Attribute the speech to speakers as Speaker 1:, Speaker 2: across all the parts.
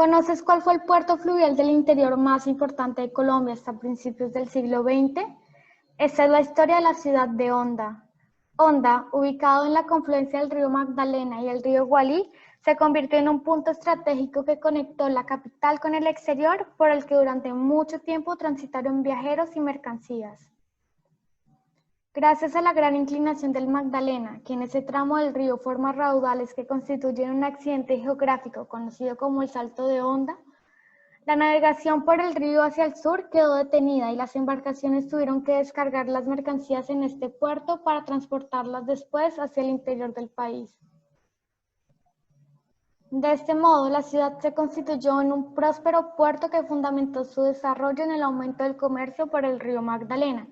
Speaker 1: ¿Conoces cuál fue el puerto fluvial del interior más importante de Colombia hasta principios del siglo XX? Esta es la historia de la ciudad de Honda. Honda, ubicado en la confluencia del río Magdalena y el río Gualí, se convirtió en un punto estratégico que conectó la capital con el exterior, por el que durante mucho tiempo transitaron viajeros y mercancías. Gracias a la gran inclinación del Magdalena, que en ese tramo del río forma raudales que constituyen un accidente geográfico conocido como el Salto de Honda, la navegación por el río hacia el sur quedó detenida y las embarcaciones tuvieron que descargar las mercancías en este puerto para transportarlas después hacia el interior del país. De este modo, la ciudad se constituyó en un próspero puerto que fundamentó su desarrollo en el aumento del comercio por el río Magdalena.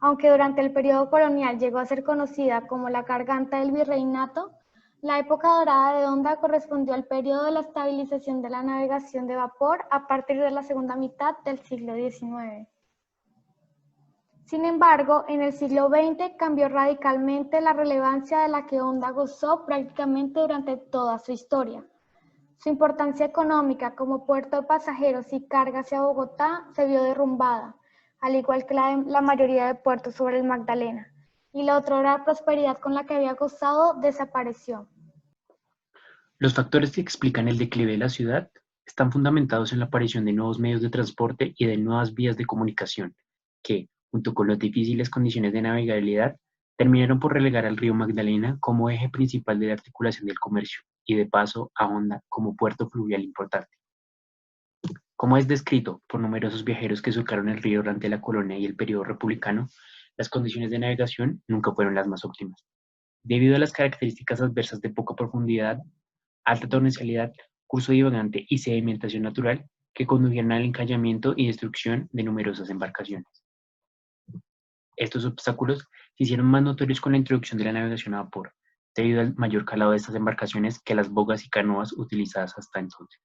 Speaker 1: Aunque durante el periodo colonial llegó a ser conocida como la Garganta del Virreinato, la época dorada de Honda correspondió al periodo de la estabilización de la navegación de vapor a partir de la segunda mitad del siglo XIX. Sin embargo, en el siglo XX cambió radicalmente la relevancia de la que Honda gozó prácticamente durante toda su historia. Su importancia económica como puerto de pasajeros y carga hacia Bogotá se vio derrumbada, al igual que la mayoría de puertos sobre el Magdalena, y la otrora prosperidad con la que había gozado desapareció.
Speaker 2: Los factores que explican el declive de la ciudad están fundamentados en la aparición de nuevos medios de transporte y de nuevas vías de comunicación, que, junto con las difíciles condiciones de navegabilidad, terminaron por relegar al río Magdalena como eje principal de la articulación del comercio y de paso a Honda como puerto fluvial importante. Como es descrito por numerosos viajeros que surcaron el río durante la colonia y el periodo republicano, las condiciones de navegación nunca fueron las más óptimas, debido a las características adversas de poca profundidad, alta torrencialidad, curso divagante y sedimentación natural que condujeron al encallamiento y destrucción de numerosas embarcaciones. Estos obstáculos se hicieron más notorios con la introducción de la navegación a vapor, debido al mayor calado de estas embarcaciones que las bogas y canoas utilizadas hasta entonces.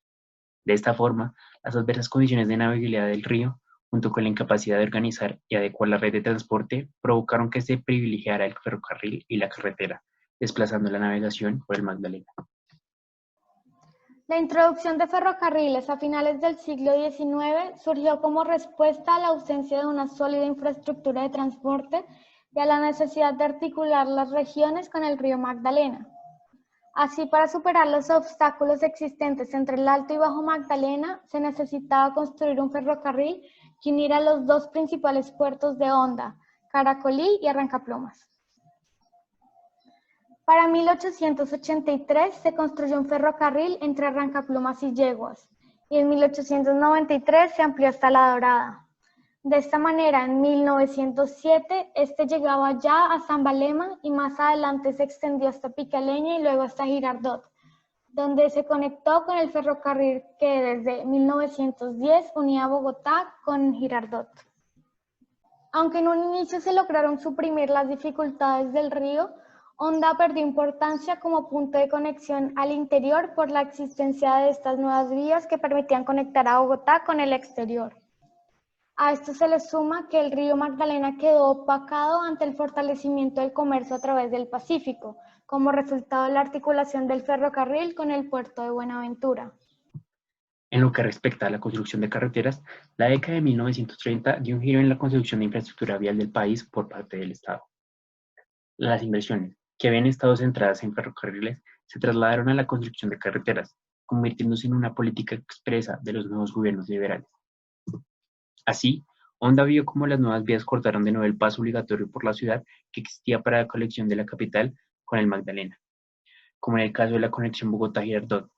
Speaker 2: De esta forma, las adversas condiciones de navegabilidad del río, junto con la incapacidad de organizar y adecuar la red de transporte, provocaron que se privilegiara el ferrocarril y la carretera, desplazando la navegación por el Magdalena.
Speaker 1: La introducción de ferrocarriles a finales del siglo XIX surgió como respuesta a la ausencia de una sólida infraestructura de transporte y a la necesidad de articular las regiones con el río Magdalena. Así, para superar los obstáculos existentes entre el Alto y Bajo Magdalena, se necesitaba construir un ferrocarril que uniera los dos principales puertos de Honda, Caracolí y Arrancaplomas. Para 1883 se construyó un ferrocarril entre Arrancaplomas y Yeguas, y en 1893 se amplió hasta La Dorada. De esta manera, en 1907, este llegaba ya a Zambalema y más adelante se extendió hasta Picaleña y luego hasta Girardot, donde se conectó con el ferrocarril que desde 1910 unía Bogotá con Girardot. Aunque en un inicio se lograron suprimir las dificultades del río, Honda perdió importancia como punto de conexión al interior por la existencia de estas nuevas vías que permitían conectar a Bogotá con el exterior. A esto se le suma que el río Magdalena quedó opacado ante el fortalecimiento del comercio a través del Pacífico, como resultado de la articulación del ferrocarril con el puerto de Buenaventura.
Speaker 2: En lo que respecta a la construcción de carreteras, la década de 1930 dio un giro en la construcción de infraestructura vial del país por parte del Estado. Las inversiones, que habían estado centradas en ferrocarriles, se trasladaron a la construcción de carreteras, convirtiéndose en una política expresa de los nuevos gobiernos liberales. Así, Honda vio cómo las nuevas vías cortaron de nuevo el paso obligatorio por la ciudad que existía para la conexión de la capital con el Magdalena, como en el caso de la conexión Bogotá-Girardot,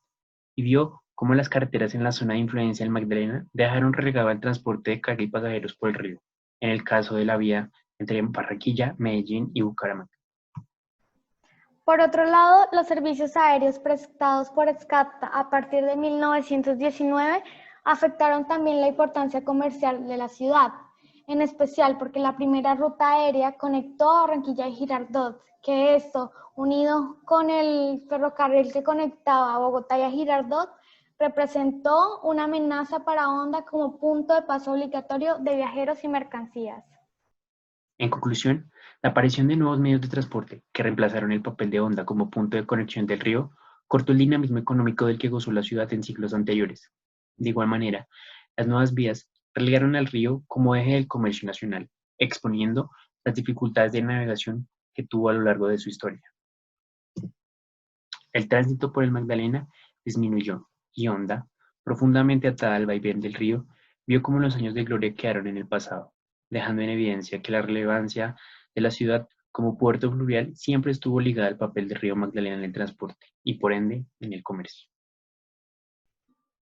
Speaker 2: y vio cómo las carreteras en la zona de influencia del Magdalena dejaron relegado el transporte de carga y pasajeros por el río, en el caso de la vía entre Barranquilla, Medellín y Bucaramanga.
Speaker 1: Por otro lado, los servicios aéreos prestados por SCAPTA a partir de 1919 afectaron también la importancia comercial de la ciudad, en especial porque la primera ruta aérea conectó a Barranquilla y Girardot, que esto, unido con el ferrocarril que conectaba a Bogotá y a Girardot, representó una amenaza para Honda como punto de paso obligatorio de viajeros y mercancías.
Speaker 2: En conclusión, la aparición de nuevos medios de transporte que reemplazaron el papel de Honda como punto de conexión del río cortó el dinamismo económico del que gozó la ciudad en siglos anteriores. De igual manera, las nuevas vías relegaron al río como eje del comercio nacional, exponiendo las dificultades de navegación que tuvo a lo largo de su historia. El tránsito por el Magdalena disminuyó, y Honda, profundamente atada al vaivén del río, vio cómo los años de gloria quedaron en el pasado, dejando en evidencia que la relevancia de la ciudad como puerto fluvial siempre estuvo ligada al papel del río Magdalena en el transporte y por ende en el comercio.